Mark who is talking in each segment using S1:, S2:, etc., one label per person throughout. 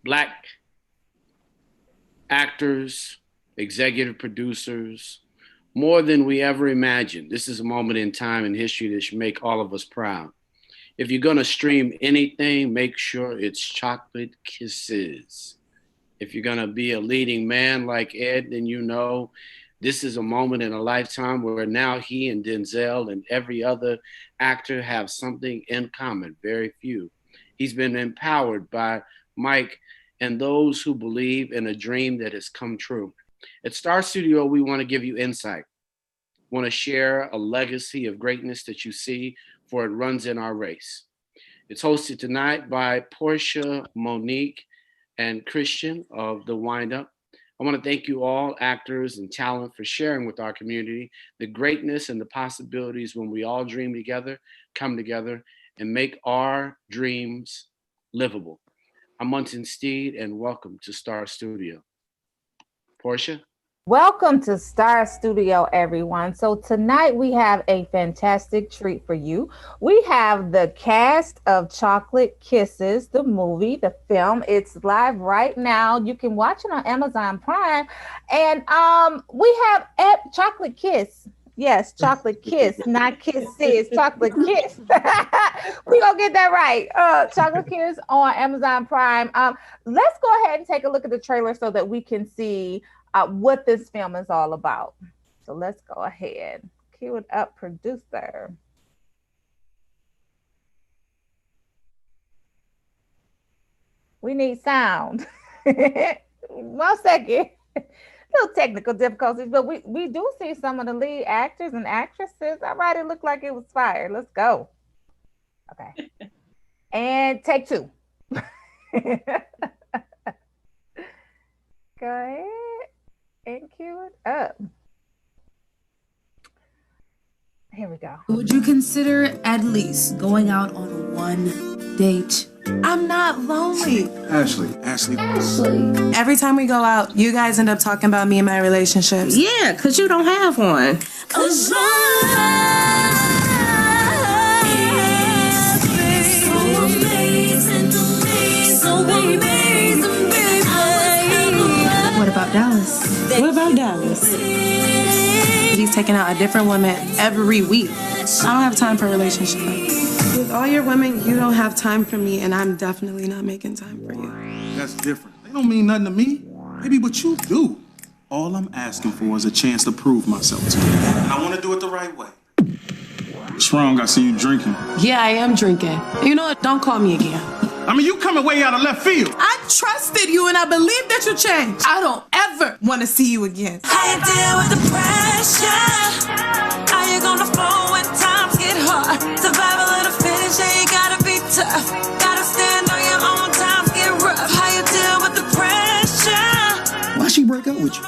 S1: Black actors, executive producers, more than we ever imagined. This is a moment in time in history that should make all of us proud. If you're going to stream anything, make sure it's Chocolate Kisses. If you're going to be a leading man like Ed, then you know this is a moment in a lifetime where now he and Denzel and every other actor have something in common, very few. He's been empowered by Mike and those who believe in a dream that has come true. At Star Studio, we want to give you insight, want to share a legacy of greatness that you see, for it runs in our race. It's hosted tonight by Portia, Monique, and Christian of The Wind Up. I want to thank you all, actors and talent, for sharing with our community the greatness and the possibilities when we all dream together, come together, and make our dreams livable. I'm Munson Steed, and welcome to Star Studio. Portia?
S2: Welcome to Star Studio, everyone. So tonight we have a fantastic treat for you. We have the cast of Chocolate Kisses, the movie, the film. It's live right now. You can watch it on Amazon Prime. And we have Chocolate Kiss. Yes, Chocolate Kiss, not Kisses, Chocolate Kiss. We gonna get that right. Chocolate Kiss on Amazon Prime. Let's go ahead and take a look at the trailer so that we can see what this film is all about. So let's go ahead. Cue it up, producer. We need sound. 1 second. Little technical difficulties, but we do see some of the lead actors and actresses. All right, it looked like it was fire. Let's go. Okay. And take 2. Go ahead and cue it up. Here we go.
S3: Would you consider at least going out on one date? I'm not lonely.
S4: Ashley.
S3: Every time we go out, you guys end up talking about me and my relationships.
S5: Yeah, because you don't have one. 'Cause
S3: What about Dallas?
S5: What about Dallas?
S3: He's taking out a different woman every week. I don't have time for a relationship. With all your women, you don't have time for me, and I'm definitely not making time for you.
S4: That's different. They don't mean nothing to me. Maybe what you do. All I'm asking for is a chance to prove myself to you. And I want to do it the right way. What's wrong? I see you drinking.
S3: Yeah, I am drinking. You know what? Don't call me again.
S4: I mean, you coming way out of left field.
S3: I trusted you, and I believe that you changed. I don't ever want to see you again.
S6: How you deal with the pressure? How you gonna flow when times get hard? Survival of the finish, yeah, you gotta be tough. Gotta stand on your own, times get rough. How you deal with the pressure?
S7: Why she break up with you?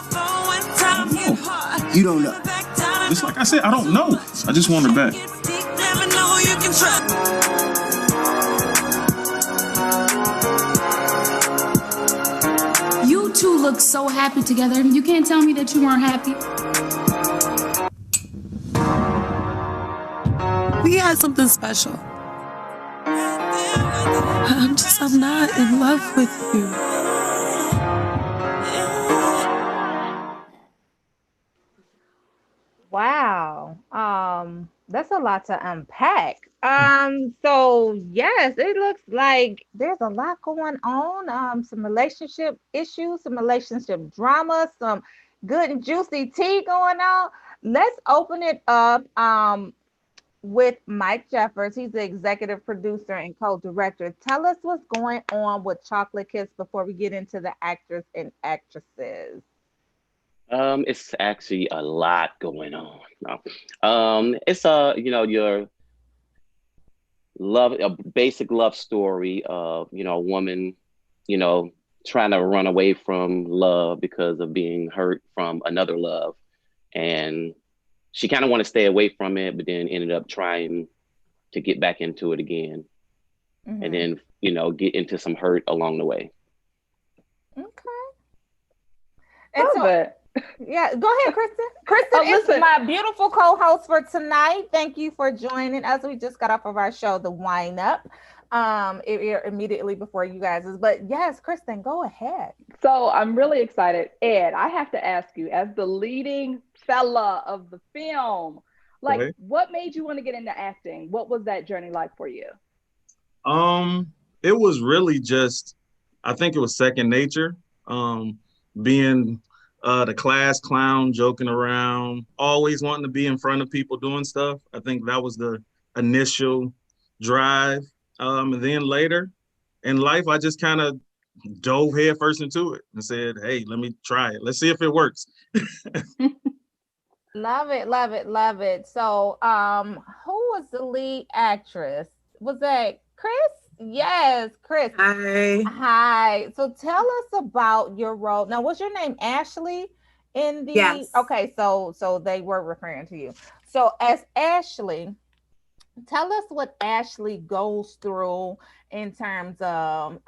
S7: You don't know.
S4: Just like I said, I don't know. I just want her back.
S6: Never know who you can trust.
S3: You two look so happy together. You can't tell me that you weren't happy. We had something special. I'm not in love with you.
S2: Wow. That's a lot to unpack. So yes, it looks like there's a lot going on. Some relationship issues, some relationship drama, some good and juicy tea going on. Let's open it up with Mike Jeffers. He's the executive producer and co-director. Tell us what's going on with Chocolate Kiss before we get into the actors and actresses.
S8: It's actually a lot going on. It's your love, a basic love story of, a woman, trying to run away from love because of being hurt from another love. And she kind of wanted to stay away from it, but then ended up trying to get back into it again. Mm-hmm. And then, get into some hurt along the way.
S2: Okay. And so, yeah, go ahead, Kristen. Kristen is my beautiful co-host for tonight. Thank you for joining us. We just got off of our show, The Wind Up. immediately before you guys. But yes, Kristen, go ahead.
S9: So I'm really excited. Ed, I have to ask you, as the leading fella of the film, like,
S4: Okay.
S9: what made you want to get into acting? What was that journey like for you?
S4: It was really just, I think it was second nature. Being the class clown, joking around, always wanting to be in front of people doing stuff. I think that was the initial drive. And then later in life, I just kind of dove headfirst into it and said, hey, let me try it. Let's see if it works.
S2: Love it, love it, love it. So, who was the lead actress? Was that Chris? Yes, Chris.
S5: Hi.
S2: Hi. So tell us about your role. Now, was your name Ashley in the
S5: Yes.
S2: Okay, so they were referring to you. So as Ashley, tell us what Ashley goes through in terms of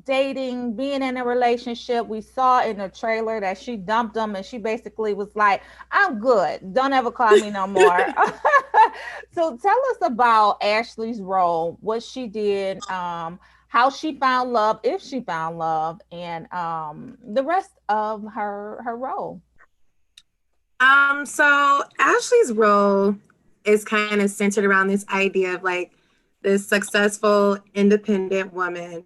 S2: dating, being in a relationship. We saw in the trailer that she dumped him and she basically was like, I'm good. Don't ever call me no more. So tell us about Ashley's role, what she did, how she found love, if she found love, and the rest of her role.
S5: So Ashley's role is kind of centered around this idea of like this successful, independent woman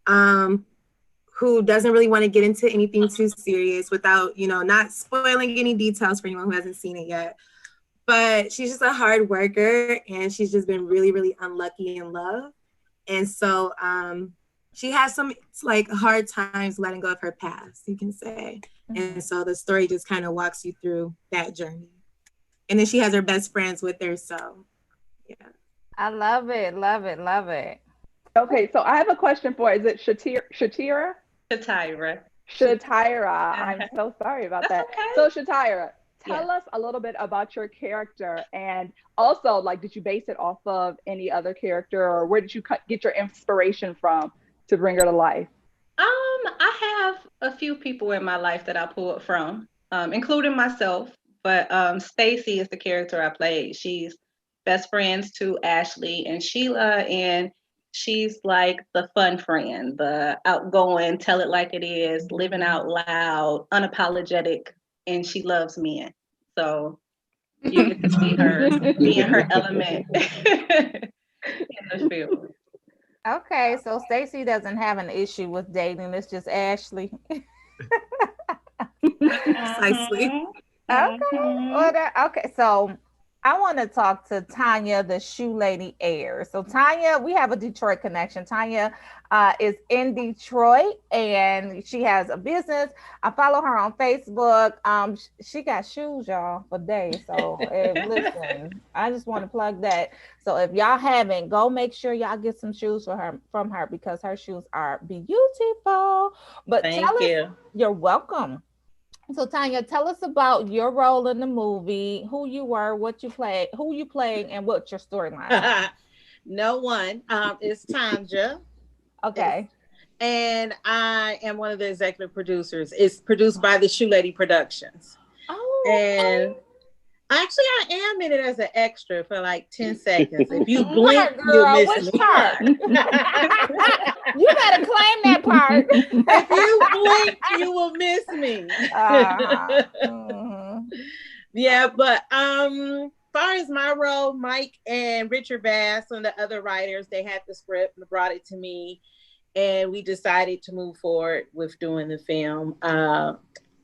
S5: who doesn't really want to get into anything too serious without, not spoiling any details for anyone who hasn't seen it yet. But she's just a hard worker and she's just been really, really unlucky in love. And so she has some like hard times letting go of her past, you can say. And so the story just kind of walks you through that journey. And then she has her best friends with her. So, yeah.
S2: I love it, love it, love it.
S9: Okay, so I have a question for, is it Shatira?
S10: Shatira.
S9: Shatira. I'm so sorry about that.
S10: Okay.
S9: So Shatira, tell us a little bit about your character, and also, like, did you base it off of any other character, or where did you get your inspiration from to bring her to life?
S10: I have a few people in my life that I pulled from, including myself. But Stacy is the character I played. She's best friends to Ashley and Sheila, and she's like the fun friend, the outgoing, tell it like it is, living out loud, unapologetic, and she loves men. So you get to see her be in her element in the film.
S2: Okay, so Stacy doesn't have an issue with dating. It's just Ashley.
S5: Precisely.
S2: Okay. Well, okay. So I want to talk to Tanya, the shoe lady heir. So Tanya, we have a Detroit connection. Tanya is in Detroit and she has a business. I follow her on Facebook. She got shoes, y'all, for days. So listen, I just want to plug that. So if y'all haven't, go make sure y'all get some shoes from her because her shoes are beautiful. But
S10: Thank you.
S2: You're welcome. So Tanya, tell us about your role in the movie, who you were, what you played, who you played, and what's your storyline.
S11: No one. It's Tanja.
S2: Okay.
S11: And I am one of the executive producers. It's produced by the Shoe Lady Productions.
S2: Oh.
S11: And actually, I am in it as an extra for like 10 seconds. If you blink,
S2: girl,
S11: you'll miss me.
S2: Part? You better claim that part.
S11: If you blink, you will miss me. Yeah, but far as my role, Mike and Richard Bass and the other writers, they had the script and brought it to me, and we decided to move forward with doing the film.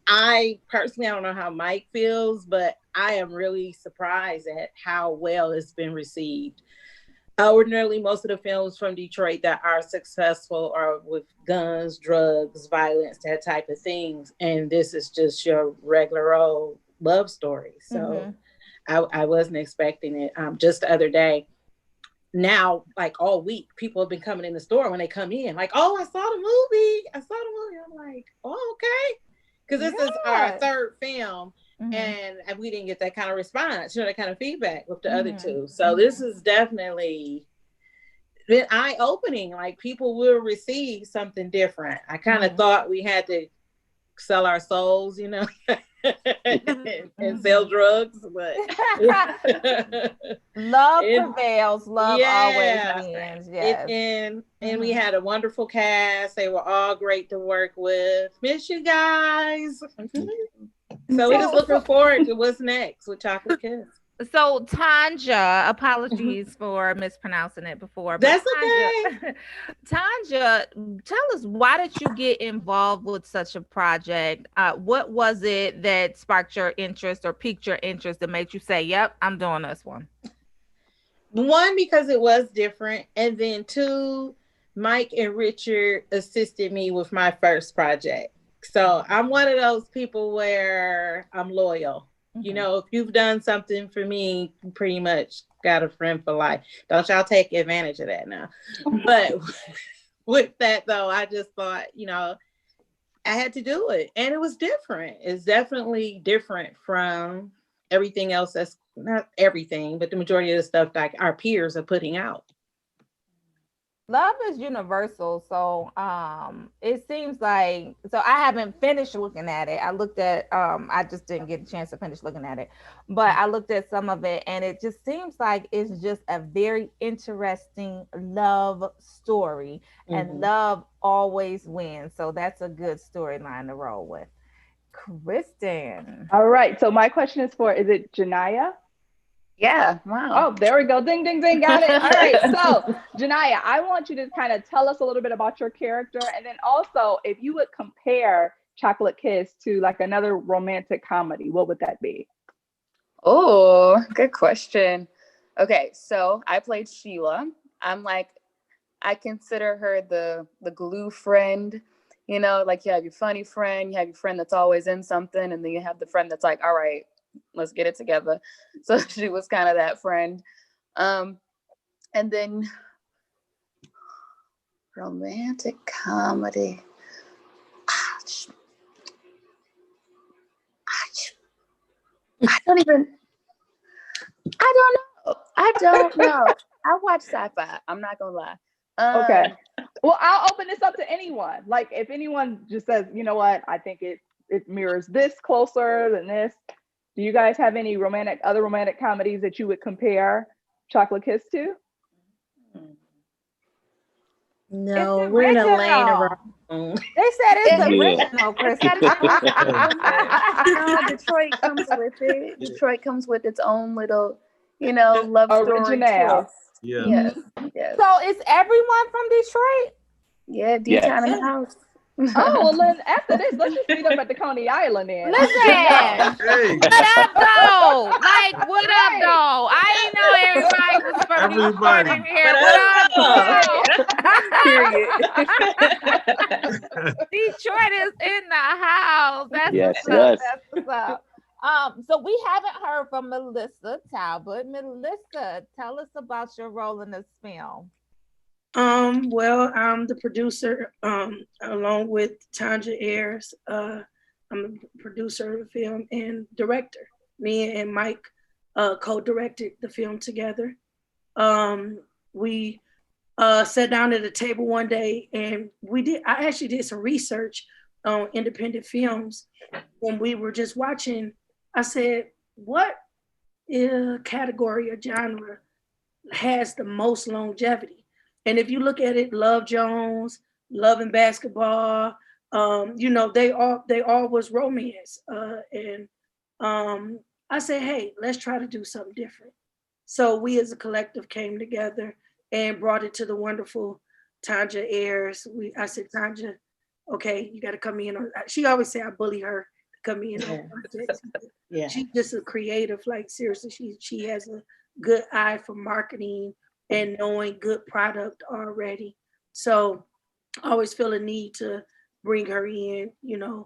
S11: I personally, I don't know how Mike feels, but I am really surprised at how well it's been received. Ordinarily, most of the films from Detroit that are successful are with guns, drugs, violence, that type of things. And this is just your regular old love story. So I wasn't expecting it. Just the other day, now, like all week, people have been coming in the store when they come in, like, oh, I saw the movie. I'm like, oh, okay. Because this is our third film. And we didn't get that kind of response, that kind of feedback with the other two. So this is definitely been eye-opening. Like, people will receive something different. I kind of thought we had to sell our souls, and sell drugs, but
S2: love prevails. Love always wins. Yes.
S11: And we had a wonderful cast. They were all great to work with. Miss you guys. So we're just looking forward to what's next with Chocolate Kiss.
S2: So Tanja, apologies for mispronouncing it before.
S11: That's
S2: Tanja,
S11: okay.
S2: Tanja, tell us, why did you get involved with such a project? What was it that sparked your interest or piqued your interest that made you say, yep, I'm doing this one?
S11: One, because it was different. And then two, Mike and Richard assisted me with my first project. So I'm one of those people where I'm loyal. You know, if you've done something for me, you pretty much got a friend for life. Don't y'all take advantage of that now. But with that, though, I just thought, you know, I had to do it. And it was different. It's definitely different from everything else. That's not everything, but the majority of the stuff like our peers are putting out.
S2: Love is universal. So it seems like, so I haven't finished looking at it. I looked at, I just didn't get a chance to finish looking at it, but I looked at some of it and it just seems like it's just a very interesting love story, and love always wins. So that's a good storyline to roll with. Kristen.
S9: All right. So my question is is it Janaya?
S12: Yeah. Wow.
S9: Oh, there we go. Ding, ding, ding. Got it. All right. So, Janaya, I want you to kind of tell us a little bit about your character. And then also, if you would compare Chocolate Kiss to like another romantic comedy, what would that be?
S12: Oh, good question. Okay. So I played Sheila. I consider her the glue friend. You know, like you have your funny friend, you have your friend that's always in something, and then you have the friend that's like, all right, let's get it together. So she was kind of that friend. And then romantic comedy. I don't know. I watch sci-fi. I'm not gonna lie.
S9: Okay. Well, I'll open this up to anyone. Like if anyone just says, you know what, I think it mirrors this closer than this. Do you guys have any other romantic comedies that you would compare Chocolate Kiss to?
S11: No, we're in a lane around.
S2: They said it's original, Chris.
S12: Detroit comes with it. Detroit comes with its own little, love story twist.
S4: Yeah.
S12: Yes. Yes.
S2: So is everyone from Detroit?
S12: Yeah, D-Town in the house.
S9: Oh, well, then after this, let's just meet up at the Coney Island then.
S2: Listen, what up, though? Like, what up, though? I ain't know everybody was from Detroit in here. What up, though? Detroit is in the house. That's what's up. So we haven't heard from Melissa Talbot. Melissa, tell us about your role in this film.
S13: Well, I'm the producer, along with Tanja Ayers. I'm the producer of the film and director. Me and Mike co-directed the film together. We sat down at a table one day and I actually did some research on independent films when we were just watching. I said, what category or genre has the most longevity? And if you look at it, Love Jones, Love and Basketball, they all was romance. And I said, hey, let's try to do something different. So we as a collective came together and brought it to the wonderful Tanja Ayers. I said, Tanja, okay, you got to come in. She always say I bully her to come in on projects. Yeah. She's just a creative, like seriously, she has a good eye for marketing and knowing good product already. So I always feel a need to bring her in, and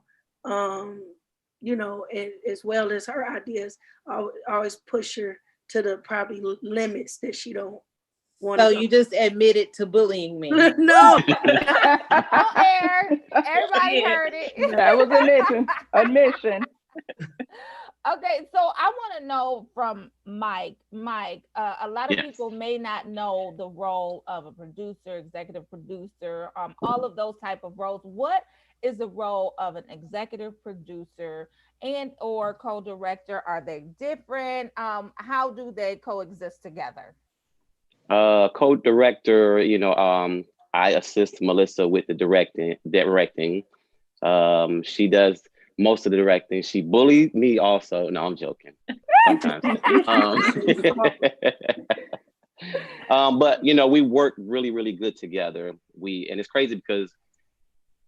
S13: as well as her ideas, I always push her to the probably limits that she don't want.
S11: So you just admitted to bullying me.
S13: No.
S2: On air. Everybody heard it.
S9: That was admission.
S2: Okay, so I want to know from Mike. Mike, a lot of
S8: Yes.
S2: people may not know the role of a producer, executive producer, all of those type of roles. What is the role of an executive producer and or co-director? Are they different? How do they coexist together?
S8: Co-director, I assist Melissa with the directing. She does most of the directing. She bullied me also. No, I'm joking. Sometimes. But we work really, really good together. And it's crazy because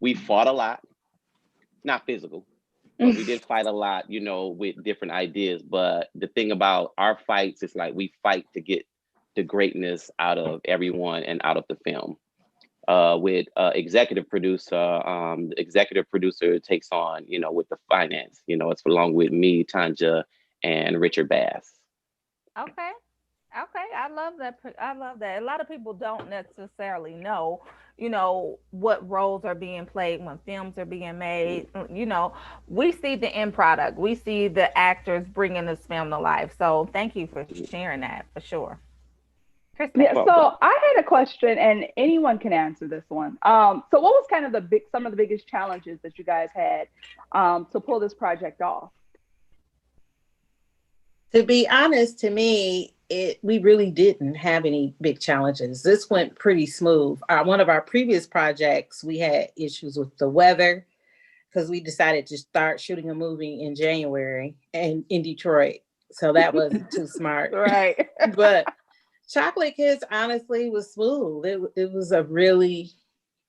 S8: we fought a lot, not physical, but we did fight a lot, with different ideas. But the thing about our fights is like we fight to get the greatness out of everyone and out of the film. With executive producer, the executive producer takes on, with the finance, it's along with me, Tanja, and Richard Bass.
S2: Okay. Okay, I love that. I love that. A lot of people don't necessarily know, what roles are being played when films are being made. We see the end product. We see the actors bringing this film to life. So thank you for sharing that for sure. Kristen.
S9: Yeah, so I had a question, and anyone can answer this one. So what was kind of some of the biggest challenges that you guys had to pull this project off?
S11: To be honest, to me, we really didn't have any big challenges. This went pretty smooth. One of our previous projects, we had issues with the weather because we decided to start shooting a movie in January and in Detroit. So that wasn't too smart.
S9: Right.
S11: But Chocolate Kiss honestly was smooth. It was a really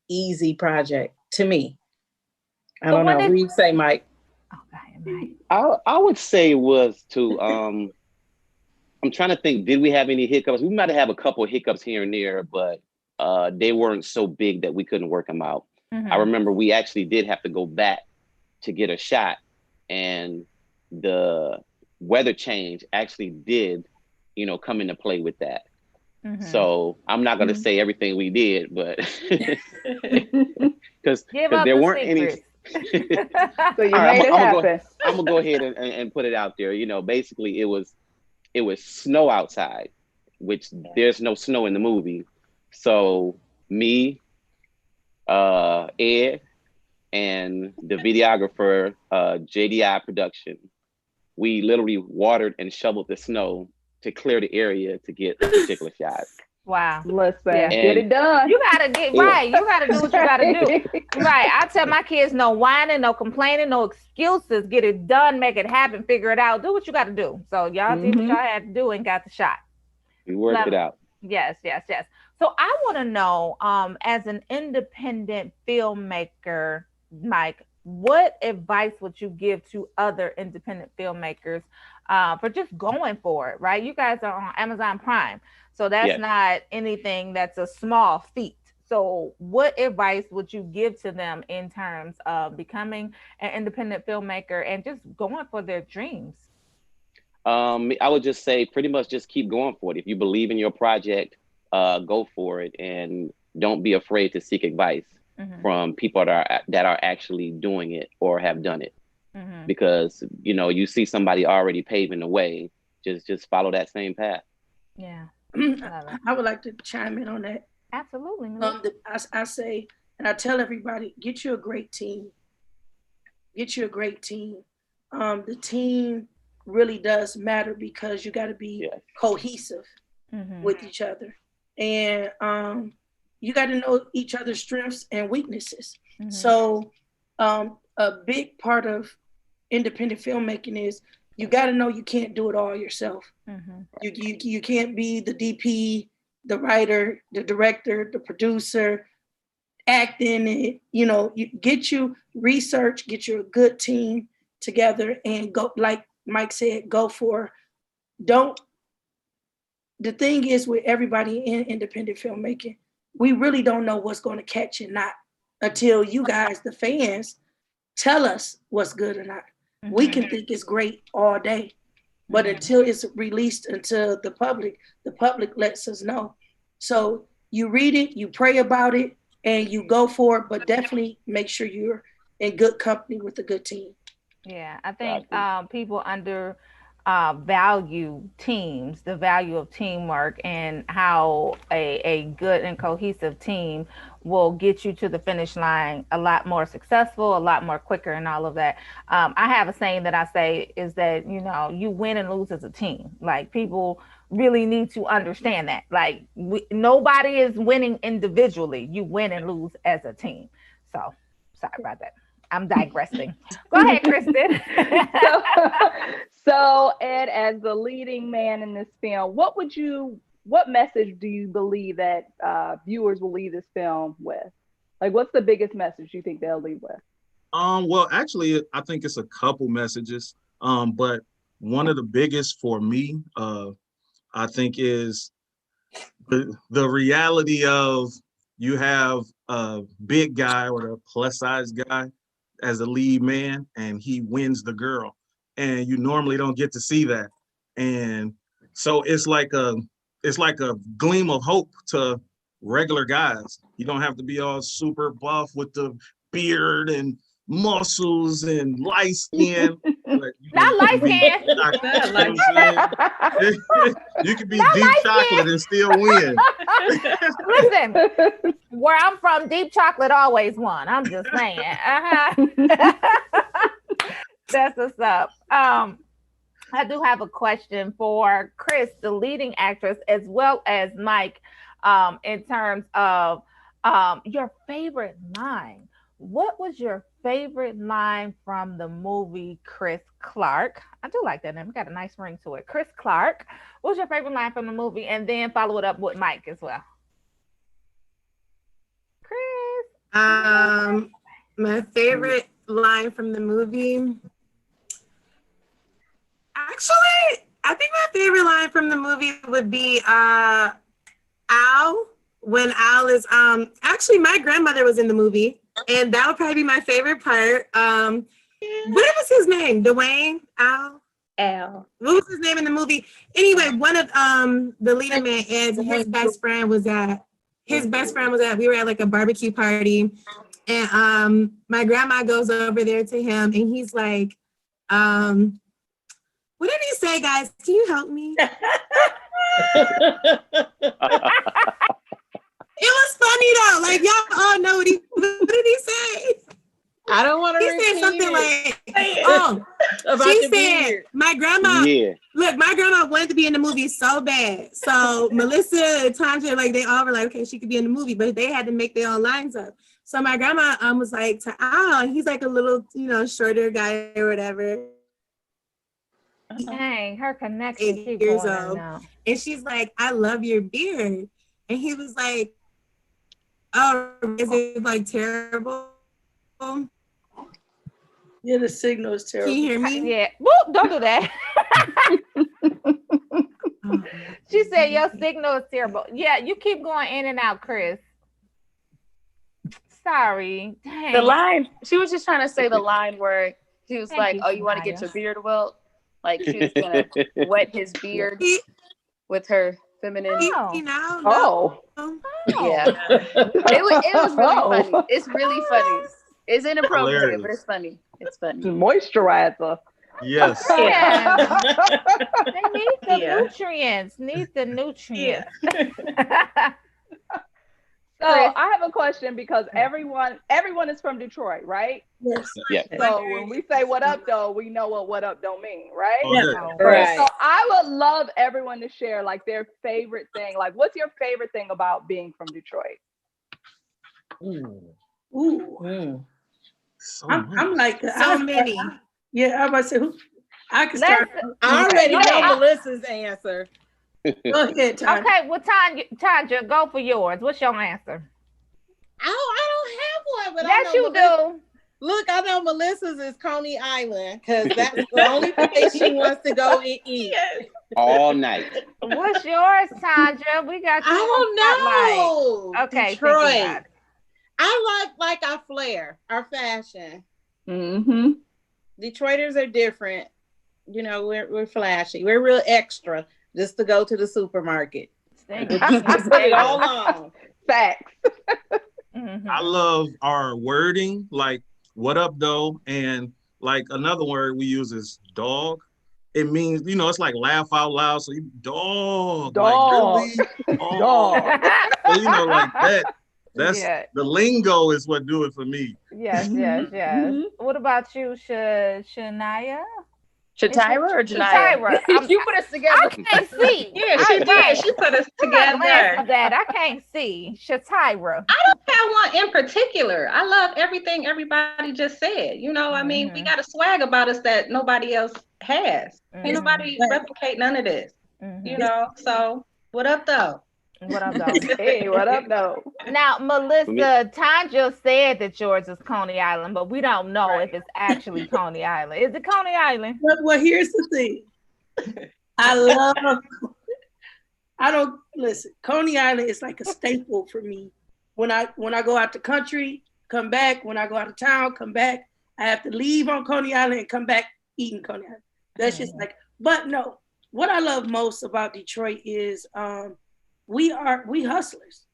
S11: easy project to me. I don't know. What do you say, Mike?
S8: I would say it was to I'm trying to think, did we have any hiccups? We might have a couple of hiccups here and there, but they weren't so big that we couldn't work them out. I remember we actually did have to go back to get a shot, and the weather change actually did, come into play with that. So I'm not going to say everything we did, but because there weren't any.
S9: So you made it happen.
S8: I'm gonna go ahead and put it out there. Basically it was snow outside, which there's no snow in the movie. So me, Ed, and the videographer, JDI Production, we literally watered and shoveled the snow to clear the area to get a particular shot.
S2: Wow.
S9: Listen, get it done.
S2: You gotta get right. You gotta do what you gotta do. Right. I tell my kids no whining, no complaining, no excuses. Get it done, make it happen, figure it out. Do what you gotta do. So y'all did what y'all had to do and got the shot.
S8: We worked it out.
S2: Yes. So I want to know, as an independent filmmaker, Mike, what advice would you give to other independent filmmakers for just going for it, right? You guys are on Amazon Prime, so that's not anything that's a small feat. So what advice would you give to them in terms of becoming an independent filmmaker and just going for their dreams?
S8: I would just say pretty much just keep going for it. If you believe in your project, go for it, and don't be afraid to seek advice from people that are actually doing it or have done it. Because you see somebody already paving the way, just follow that same path.
S2: Yeah.
S13: I would like to chime in on that.
S2: Absolutely.
S13: I say, and I tell everybody, get you a great team. Get you a great team. The team really does matter because you got to be cohesive with each other, and you got to know each other's strengths and weaknesses. So a big part of independent filmmaking is you got to know you can't do it all yourself. You can't be the DP, the writer, the director, the producer, acting. You get you research, get you a good team together, and go, like Mike said, go for. The thing is with everybody in independent filmmaking, we really don't know what's going to catch and not until you guys, the fans, tell us what's good or not. We can think it's great all day, but until it's released into the public lets us know. So you read it, you pray about it, and you go for it, but definitely make sure you're in good company with a good team.
S2: Yeah, I think people value teams, the value of teamwork, and how a good and cohesive team will get you to the finish line a lot more successful, a lot more quicker, and all of that. I have a saying that I say is that, you win and lose as a team. Like, people really need to understand that. Like, nobody is winning individually. You win and lose as a team. So, sorry about that. I'm digressing. Go ahead, Kristen.
S9: So, Ed, as the leading man in this film, what message do you believe that viewers will leave this film with? Like, what's the biggest message you think they'll leave with?
S4: Well, actually, I think it's a couple messages. But one of the biggest for me, I think, is the reality of you have a big guy or a plus size guy as a lead man, and he wins the girl, and you normally don't get to see that. And so it's like a gleam of hope to regular guys. You don't have to be all super buff with the beard and muscles and light skin.
S2: Not light skin.
S4: You can be deep chocolate and still win.
S2: Listen, where I'm from, deep chocolate always won. I'm just saying. That's what's up. I do have a question for Chris, the leading actress, as well as Mike, in terms of your favorite line. What was your favorite line from the movie Chris Clark? I do like that name. It got a nice ring to it. Chris Clark. What was your favorite line from the movie? And then follow it up with Mike as well. Chris.
S5: My favorite line from the movie. Actually, I think my favorite line from the movie would be Al. When Al is actually, my grandmother was in the movie. And that would probably be my favorite part. What was his name? Dwayne? Al? What was his name in the movie? Anyway, one of the leading man is his best friend was at, we were at like a barbecue party. And my grandma goes over there to him and he's like, what did he say, guys? Can you help me? It was funny though. Like, y'all all know what did he say?
S11: I don't want to
S5: repeat. He said something like, she said, my grandma, look, my grandma wanted to be in the movie so bad. So Melissa and Tanja, like, they all were like, okay, she could be in the movie, but they had to make their own lines up. So my grandma was like to Al, he's like a little, shorter guy or whatever.
S2: Dang, her connection.
S5: 8 years old. And she's like, I love your beard. And he was like, oh, is it like terrible?
S13: Yeah, the signal is terrible.
S5: Can you hear me?
S2: Yeah. Whoop, don't do that. She said your signal is terrible. Yeah, you keep going in and out, Chris. Sorry. Dang.
S12: The line, she was just trying to say the line where he was like, oh, you want to get your beard wilt? Like, she was going to wet his beard with her feminine.
S2: Oh.
S12: Yeah. It was really funny. It's really funny. It's inappropriate,
S4: Hilarious.
S12: but it's funny. It's funny.
S9: Moisturizer.
S4: Yes.
S2: Yeah. They need the nutrients.
S9: So I have a question because everyone is from Detroit, right?
S13: Yes.
S8: Yeah.
S9: So when we say what up though, we know what up don't mean, right?
S4: Yeah.
S11: Right.
S9: So I would love everyone to share like their favorite thing. Like, what's your favorite thing about being from Detroit?
S13: Ooh. I'm like
S5: so many.
S13: Yeah, I'm about to say I can start.
S11: I already know Melissa's answer.
S13: Go ahead, Tanya.
S2: Okay, well, Tanja, go for yours. What's your answer?
S11: I don't have one, but
S2: yes,
S11: I know
S2: you do.
S11: Look, I know Melissa's is Coney Island because that's the only place she wants to go and eat
S8: all night.
S2: What's yours, Tanja? We got you.
S11: I don't know.
S2: Okay,
S11: Detroit. I like our flair, our fashion.
S9: Mm-hmm.
S11: Detroiters are different. We're flashy. We're real extra just to go to the supermarket. Put it all on.
S9: Facts.
S4: I love our wording, like "What up, though," and like another word we use is dog. It means, it's like laugh out loud. So you dog. Like really?
S9: Dog.
S4: So, like that. That's
S2: Yeah.
S4: the lingo is what do it for me.
S2: Yes. What about you, Shania?
S12: Shatira or Janaya?
S2: Shatira.
S12: You put us together.
S2: I can't see.
S10: Yeah, she did. She put us together.
S2: That I can't see. Shatira.
S10: I don't have one in particular. I love everything everybody just said. I mean, we got a swag about us that nobody else has. Ain't nobody replicate none of this. So what up though?
S2: What up though?
S9: Hey, what up though?
S2: Now, Melissa, Tanja said that yours is Coney Island, but we don't know if it's actually Coney Island. Is it Coney Island?
S13: Well, here's the thing. Listen, Coney Island is like a staple for me. When I go out the country, come back. When I go out of town, come back. I have to leave on Coney Island and come back eating Coney Island. That's just like, but no, what I love most about Detroit is we hustlers.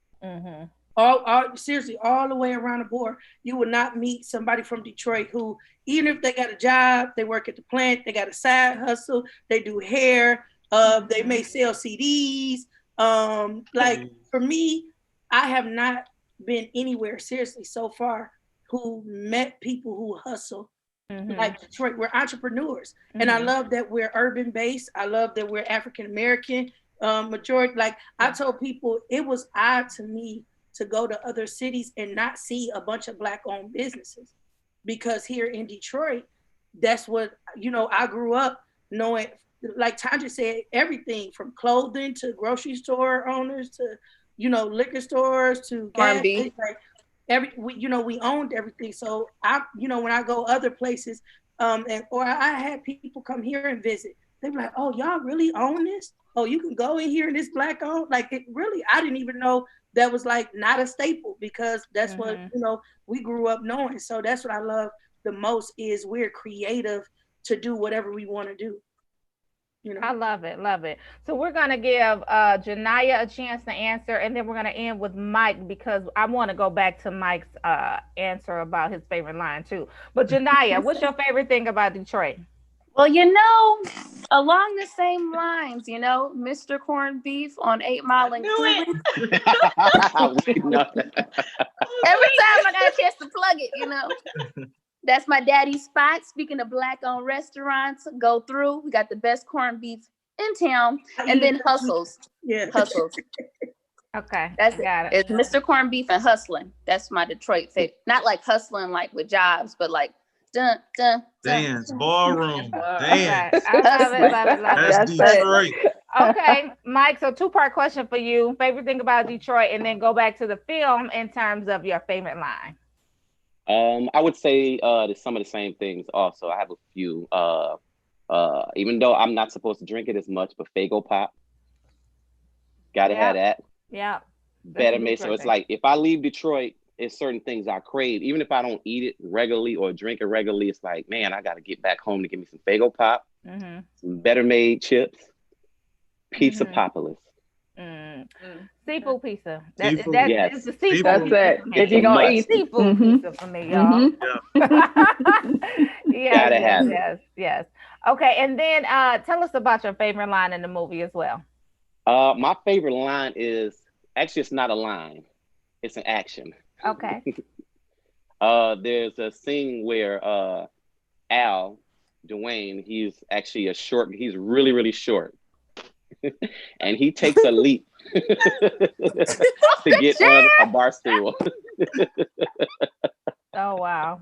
S13: Seriously, all the way around the board. You will not meet somebody from Detroit who, even if they got a job, they work at the plant, they got a side hustle, they do hair, they may sell CDs. Like for me, I have not been anywhere seriously so far who met people who hustle like Detroit. We're entrepreneurs, and I love that we're urban based. I love that we're African American. Majority, like I told people, it was odd to me to go to other cities and not see a bunch of Black owned businesses, because here in Detroit, that's what, I grew up knowing, like Tanja said, everything from clothing to grocery store owners to, liquor stores to gas, like we owned everything. So when I go other places, or I had people come here and visit, they were like, oh, y'all really own this? Oh, you can go in here and it's Black owned? Like, it really, I didn't even know that was like not a staple, because that's what, we grew up knowing. So that's what I love the most, is we're creative to do whatever we want to do.
S2: I love it. So we're going to give Janaya a chance to answer, and then we're going to end with Mike, because I want to go back to Mike's answer about his favorite line too. But Janaya, what's your favorite thing about Detroit?
S12: Well, along the same lines, Mr. Corned Beef on 8 Mile and Cleveland. Every time I got a chance to plug it, That's my daddy's spot. Speaking of Black-owned restaurants, go through. We got the best corned beef in town. And then Hustles.
S13: Yeah.
S12: Hustles.
S2: Okay.
S12: That's
S2: got
S12: it. It's Mr. Corned Beef and Hustling. That's my Detroit favorite. Not like hustling like with jobs, but like dun, dun,
S4: dance, ballroom, dance.
S2: Okay. I love it.
S4: That's Detroit.
S2: Okay, Mike, so two-part question for you. Favorite thing about Detroit, and then go back to the film in terms of your favorite line.
S8: I would say some of the same things also. I have a few. Even though I'm not supposed to drink it as much, but Faygo Pop. Gotta have that.
S2: Yeah.
S8: Better made. So it's like, if I leave Detroit, it's certain things I crave. Even if I don't eat it regularly or drink it regularly, it's like, man, I gotta get back home to get me some Faygo Pop, some Better Made chips, Pizza Populous.
S2: Seafood pizza.
S8: Seafood,
S2: It's the seafood.
S9: That's it. If you're gonna eat
S2: seafood pizza for me, y'all.
S8: Gotta have it.
S2: Yes. Okay, and then tell us about your favorite line in the movie as well.
S8: My favorite line is actually, it's not a line, it's an action.
S2: Okay.
S8: There's a scene where Al, Dwayne, he's actually he's really, really short. And he takes a leap to get on a bar stool.
S2: Oh wow.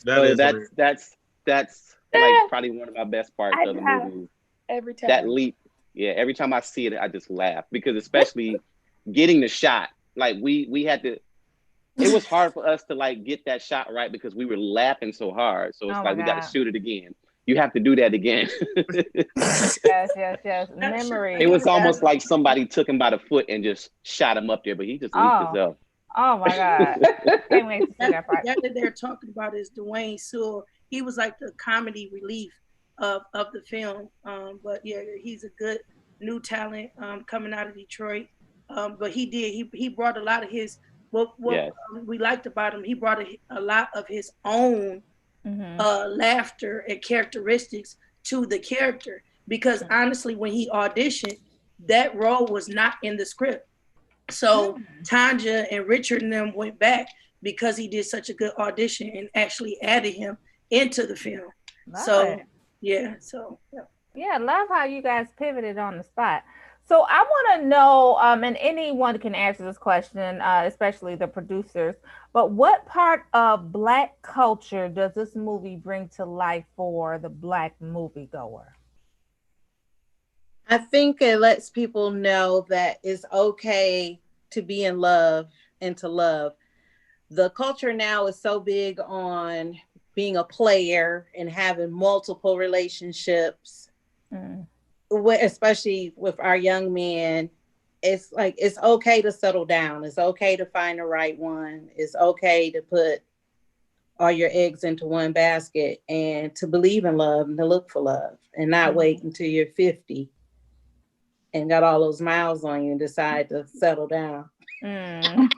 S8: That's like probably one of my best parts of the movie.
S12: Every time.
S8: That leap. Yeah, every time I see it, I just laugh, because especially getting the shot. Like we had to, it was hard for us to like get that shot right, because we were laughing so hard. So it's like, we got to shoot it again. You have to do that again.
S2: Yes. Memory.
S8: It was almost like somebody took him by the foot and just shot him up there, but he just leaped himself.
S2: Oh my God. Can't wait to see that part.
S13: That they're talking about is Dwayne Sewell. He was like the comedy relief of the film. But yeah, he's a good new talent coming out of Detroit. But he brought a lot of his, what we liked about him, he brought a lot of his own laughter and characteristics to the character. Because honestly, when he auditioned, that role was not in the script. So Tanja and Richard and them went back because he did such a good audition and actually added him into the film. Yeah.
S2: Yeah, love how you guys pivoted on the spot. So I want to know, and anyone can answer this question, especially the producers, but what part of Black culture does this movie bring to life for the Black moviegoer?
S11: I think it lets people know that it's okay to be in love and to love. The culture now is so big on being a player and having multiple relationships, especially with our young men. It's like, it's okay to settle down. It's okay to find the right one. It's okay to put all your eggs into one basket and to believe in love and to look for love and not wait until you're 50 and got all those miles on you and decide to settle down.
S2: Miles.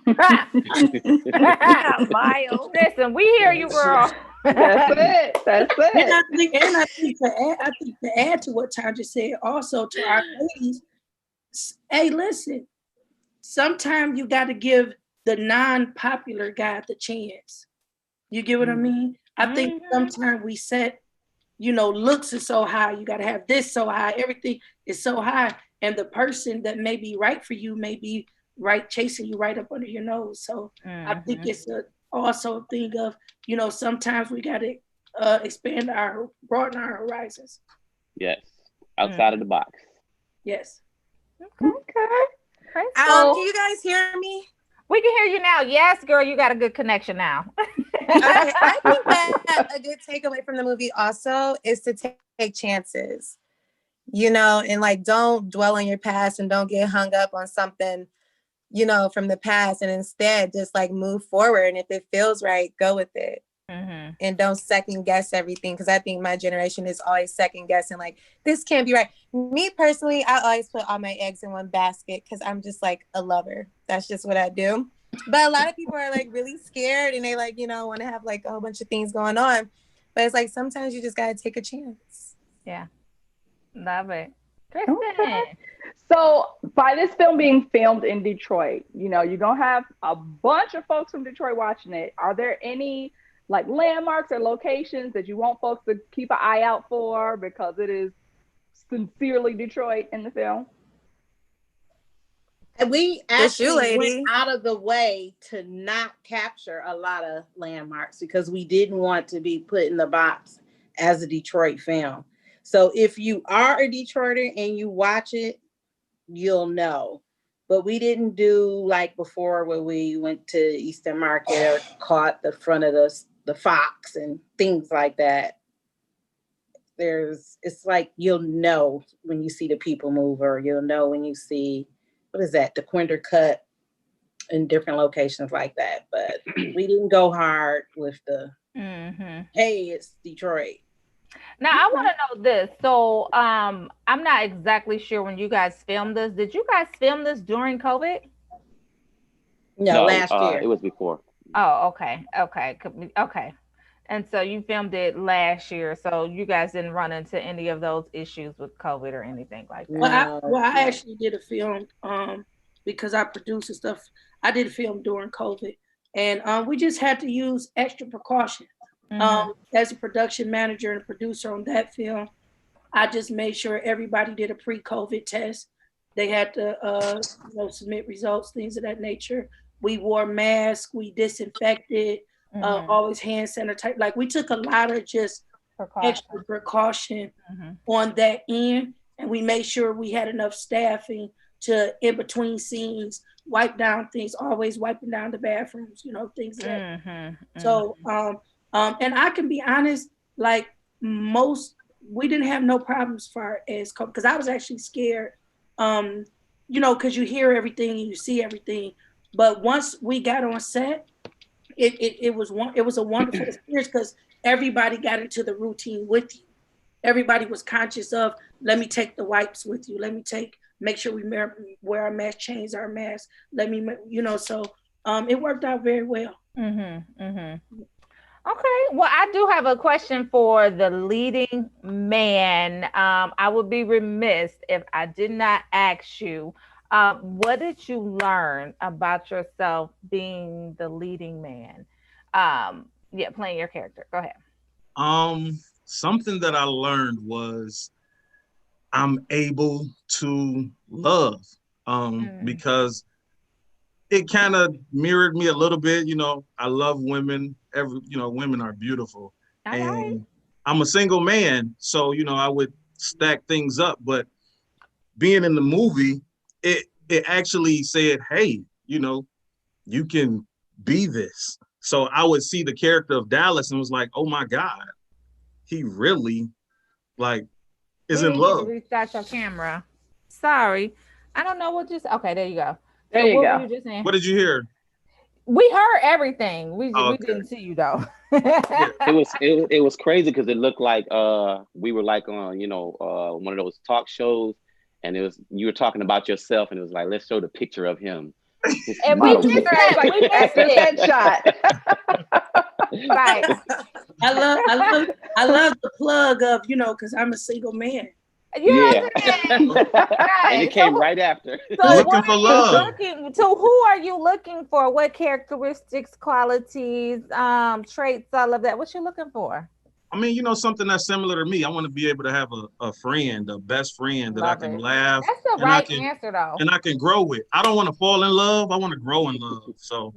S2: Listen, we hear you, girl.
S9: That's it. That's it.
S13: And I think to add to what Tanja said, also to our ladies, hey, listen, sometimes you got to give the non-popular guy the chance. You get what I mean? I think sometimes we set, looks is so high. You got to have this so high. Everything is so high. And the person that may be right for you may be right, chasing you right up under your nose. So I think it's also a thing of, sometimes we got to broaden our horizons.
S8: Yes. Outside of the box.
S13: Yes.
S2: Okay.
S5: Can you guys hear me?
S2: We can hear you now. Yes, girl, you got a good connection now.
S5: Okay, I think that a good takeaway from the movie also is to take chances, and like, don't dwell on your past and don't get hung up on something, from the past, and instead just like move forward. And if it feels right, go with it. And don't second guess everything, because I think my generation is always second guessing, like, this can't be right. Me personally, I always put all my eggs in one basket because I'm just like a lover. That's just what I do. But a lot of people are like really scared and they like, want to have like a whole bunch of things going on. But it's like sometimes you just got to take a chance.
S2: Yeah. Love it. Kristen.
S9: Okay. So by this film being filmed in Detroit, you're going to have a bunch of folks from Detroit watching it. Are there any like landmarks or locations that you want folks to keep an eye out for because it is sincerely Detroit in the film?
S11: And we actually went out of the way to not capture a lot of landmarks because we didn't want to be put in the box as a Detroit film. So if you are a Detroiter and you watch it, you'll know. But we didn't do like before where we went to Eastern Market or caught the front of the Fox and things like that. It's like, you'll know when you see the People Mover, you'll know when you see, what is that, the Quinder Cut in different locations like that. But we didn't go hard with the, hey, it's Detroit.
S2: Now, I want to know this. So I'm not exactly sure when you guys filmed this. Did you guys film this during COVID?
S11: No, last year.
S8: It was before.
S2: Oh, okay. And so you filmed it last year. So you guys didn't run into any of those issues with COVID or anything like that?
S13: Well, I actually did a film because I produced and stuff. I did a film during COVID. And we just had to use extra precautions. As a production manager and producer on that film, I just made sure everybody did a pre-COVID test. They had to submit results, things of that nature. We wore masks, we disinfected, always hand sanitizer. Like, we took a lot of just extra precaution on that end, and we made sure we had enough staffing to, in between scenes, wipe down things, always wiping down the bathrooms, things like that. So, and I can be honest, like we didn't have no problems as far as COVID, because I was actually scared, because you hear everything and you see everything. But once we got on set, it was a wonderful experience because everybody got into the routine with you. Everybody was conscious of, let me take the wipes with you. Let me make sure we wear our mask, change our mask. So it worked out very well.
S2: Okay. Well, I do have a question for the leading man. I would be remiss if I did not ask you, what did you learn about yourself being the leading man? Yeah, playing your character. Go ahead.
S4: Something that I learned was I'm able to love, because it kind of mirrored me a little bit. I love women. Women are beautiful.
S2: All right.
S4: And I'm a single man, so I would stack things up. But being in the movie, it actually said, hey, you can be this. So I would see the character of Dallas and was like, oh my God, he really is in
S2: We didn't get to
S4: love.
S2: restart your camera. Sorry. I don't know what just okay, there you go.
S9: There
S2: So
S9: you
S2: what
S9: go.
S2: were you just saying?
S4: What did you hear?
S2: We heard everything. We
S4: Okay.
S2: didn't see you though.
S8: It was crazy because it looked like we were like on one of those talk shows, and you were talking about yourself, and it was like, let's show the picture of him.
S2: And we missed that.
S9: Like,
S2: We missed
S9: after
S2: it.
S9: headshot.
S2: Right.
S13: I love the plug of, because I'm a single man.
S8: Yeah.
S2: Right.
S8: And it came right after.
S2: So
S4: Looking
S2: what
S4: for
S2: are you
S4: love.
S2: so who are you looking for? What characteristics, qualities, traits, all of that? What you looking for?
S4: I mean, something that's similar to me. I want to be able to have a friend, a best friend that I
S2: Love
S4: can
S2: it.
S4: laugh
S2: That's the
S4: and I
S2: right
S4: can
S2: answer though.
S4: and I can grow with. I don't want to fall in love. I want to grow in love. So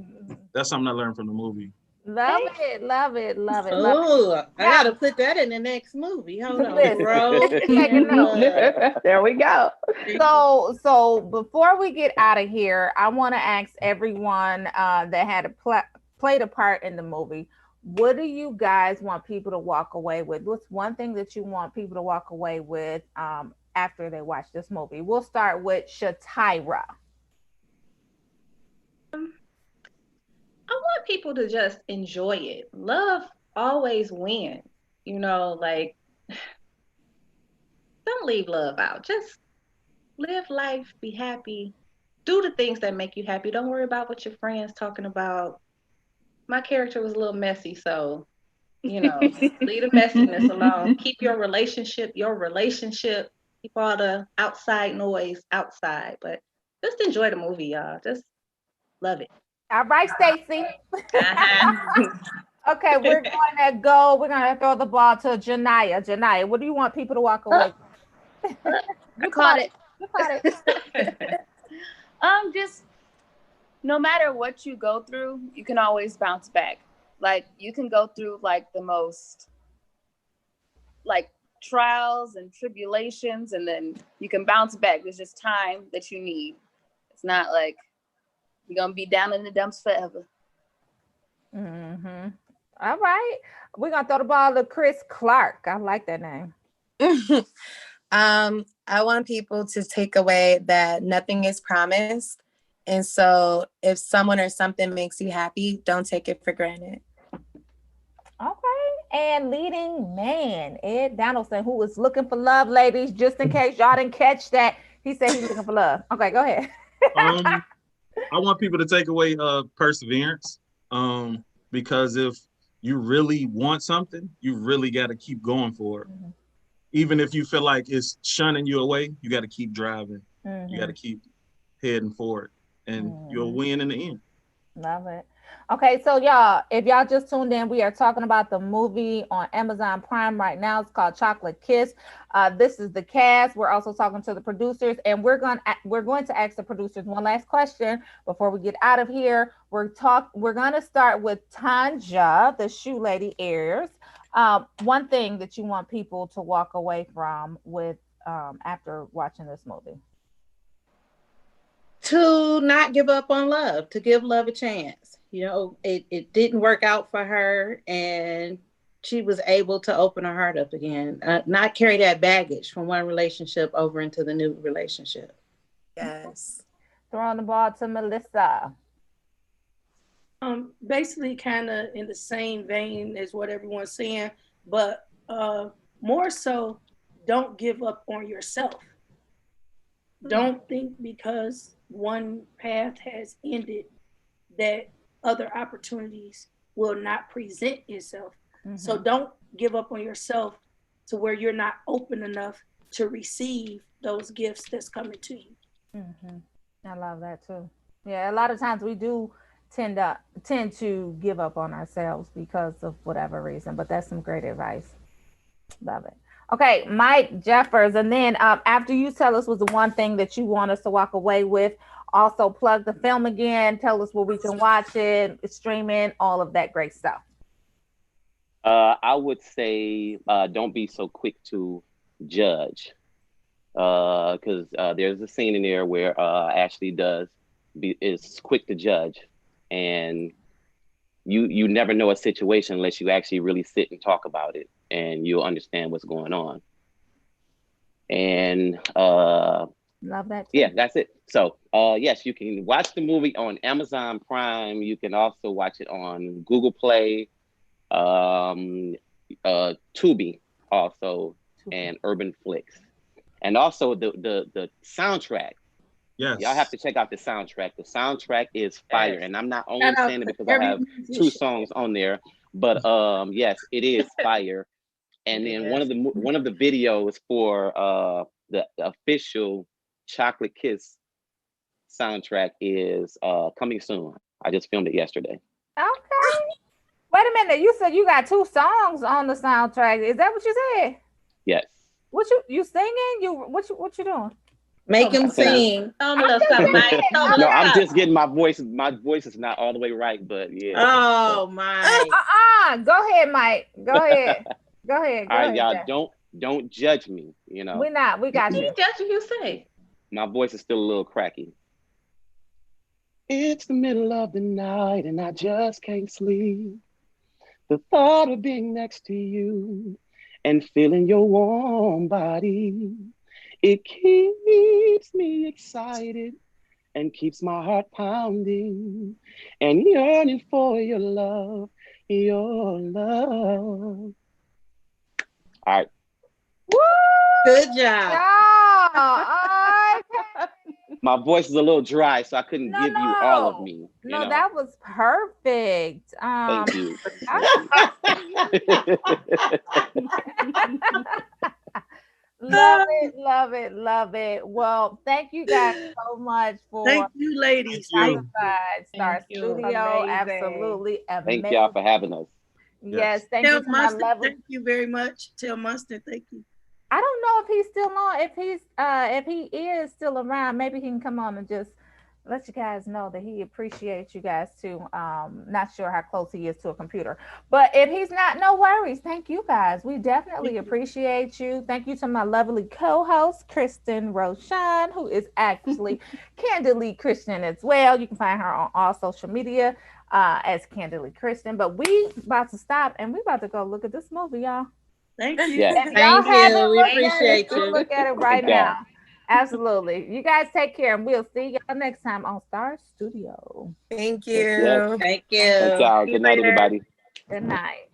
S4: that's something I learned from the movie.
S2: Love it, love it, love it, love it.
S11: Oh, I gotta put that in the next movie. Hold on,
S2: Listen,
S11: bro.
S2: taking notes.
S9: There we go.
S2: So before we get out of here, I want to ask everyone that had played a part in the movie, what do you guys want people to walk away with? What's one thing that you want people to walk away with after they watch this movie? We'll start with Shatira.
S10: I want people to just enjoy it. Love always wins. Like, don't leave love out. Just live life, be happy, do the things that make you happy. Don't worry about what your friends talking about. My character was a little messy, so leave the messiness alone. Keep your relationship. Keep all the outside noise outside, but just enjoy the movie, y'all. Just love it.
S2: All right, Stacy. Okay, we're gonna throw the ball to Janaya. Janaya, what do you want people to walk away with?
S12: You caught it.
S2: You caught it.
S12: Just no matter what you go through, you can always bounce back. Like you can go through like the most trials and tribulations, and then you can bounce back. There's just time that you need. It's not like you're gonna be down in the dumps forever.
S2: Mm-hmm. All right, we're gonna throw the ball to Chris Clark. I like that name.
S5: I want people to take away that nothing is promised. And so if someone or something makes you happy, don't take it for granted.
S2: Okay. And leading man, Ed Donaldson, who was looking for love, ladies, just in case y'all didn't catch that. He said he's looking for love. Okay, go ahead.
S4: I want people to take away perseverance, because if you really want something, you really got to keep going for it. Mm-hmm. Even if you feel like it's shunning you away, you got to keep driving. Mm-hmm. You got to keep heading forward, and you'll win in the end.
S2: Love it. Okay, so y'all, if y'all just tuned in, we are talking about the movie on Amazon Prime right now. It's called Chocolate Kiss. This is the cast. We're also talking to the producers, and we're going to ask the producers one last question before we get out of here. We're going to start with Tanja, the shoe lady Ayers. One thing that you want people to walk away from with after watching this movie.
S11: To not give up on love, to give love a chance. It didn't work out for her, and she was able to open her heart up again, not carry that baggage from one relationship over into the new relationship.
S5: Yes.
S2: Throwing the ball to Melissa.
S13: Basically kind of in the same vein as what everyone's saying, but more so, don't give up on yourself. Don't think because one path has ended that other opportunities will not present itself. So don't give up on yourself to where you're not open enough to receive those gifts that's coming to you.
S2: I love that too. Yeah, a lot of times we do tend to give up on ourselves because of whatever reason, but that's some great advice. Love it. Okay, Mike Jeffers, and then after you tell us was the one thing that you want us to walk away with, also plug the film again, tell us where we can watch it, streaming, all of that great stuff.
S8: I would say don't be so quick to judge, because there's a scene in there where Ashley is quick to judge, and you never know a situation unless you actually really sit and talk about it, and you'll understand what's going on. And
S2: love that too.
S8: Yeah, that's it. So yes, you can watch the movie on Amazon Prime. You can also watch it on Google Play, Tubi also, and Urban Flix, and also the soundtrack.
S4: Yes,
S8: y'all have to check out the soundtrack. The soundtrack is fire, and I'm not only saying it because I have 2 songs on there, but yes, it is fire. And then one of the videos for the official Chocolate Kiss soundtrack is coming soon. I just filmed it yesterday.
S2: Okay. Wait a minute. You said you got 2 songs on the soundtrack. Is that what you said?
S8: Yes.
S2: What you singing? What you doing?
S11: Make him sing.
S10: No, I'm
S8: just getting my voice. My voice is not all the way right, but yeah.
S11: Oh my.
S2: Go ahead, Mike. Go ahead. Go ahead.
S8: All right, y'all. Don't judge me. You know.
S2: We're not. We got you.
S10: Judge you say.
S8: My voice is still a little cracky. It's the middle of the night and I just can't sleep. The thought of being next to you and feeling your warm body, it keeps me excited and keeps my heart pounding and yearning for your love, your love. All right.
S2: Woo!
S11: Good job.
S8: My voice is a little dry, so I couldn't give you all of me.
S2: No, that was perfect.
S8: Thank you.
S2: Love it. Well, thank you guys so much for.
S13: Thank you, ladies.
S2: Star Studio, absolutely amazing.
S8: Thank y'all for having us.
S2: Yes, thank you to my level.
S13: Thank you very much. Tell Mustard, thank you.
S2: I don't know if he's still on. If he is still around, maybe he can come on and just let you guys know that he appreciates you guys too. Not sure how close he is to a computer, but if he's not, no worries. Thank you guys. We definitely appreciate you. Thank you to my lovely co-host Kristen Roshan, who is actually Candidly Christian as well. You can find her on all social media as Candidly Christian. But we about to stop and we about to go look at this movie, y'all.
S13: Thank you.
S8: Yes.
S11: Thank you. We appreciate you.
S2: Look at it right now. Absolutely. You guys take care and we'll see y'all next time on Star Studio.
S11: Thank you.
S8: Yes.
S11: Thank you.
S8: Thank y'all. Good night, everybody.
S2: Good night.